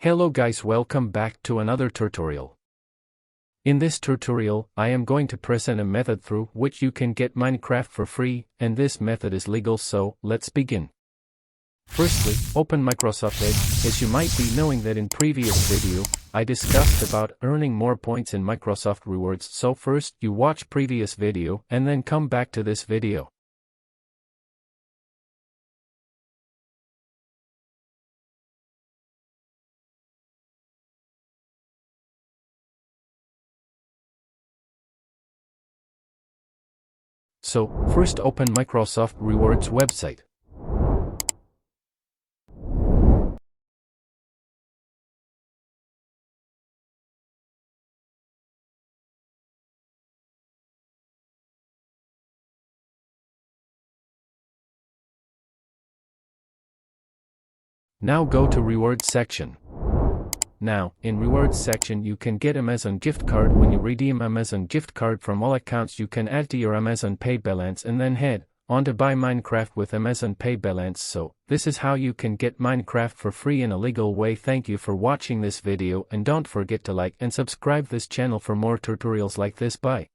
Hello guys, welcome back to another tutorial. In this tutorial, I am going to present a method through which you can get Minecraft for free, and this method is legal, so let's begin. Firstly, open Microsoft Edge. As you might be knowing that in previous video, I discussed about earning more points in Microsoft rewards, so first you watch previous video and then come back to this video. So, first open Microsoft Rewards website. Now go to Rewards section. Now, in Rewards section you can get Amazon gift card. When you redeem Amazon gift card from all accounts, you can add to your Amazon Pay balance and then head on to buy Minecraft with Amazon Pay balance. So, this is how you can get Minecraft for free in a legal way. Thank you for watching this video and don't forget to like and subscribe this channel for more tutorials like this. Bye.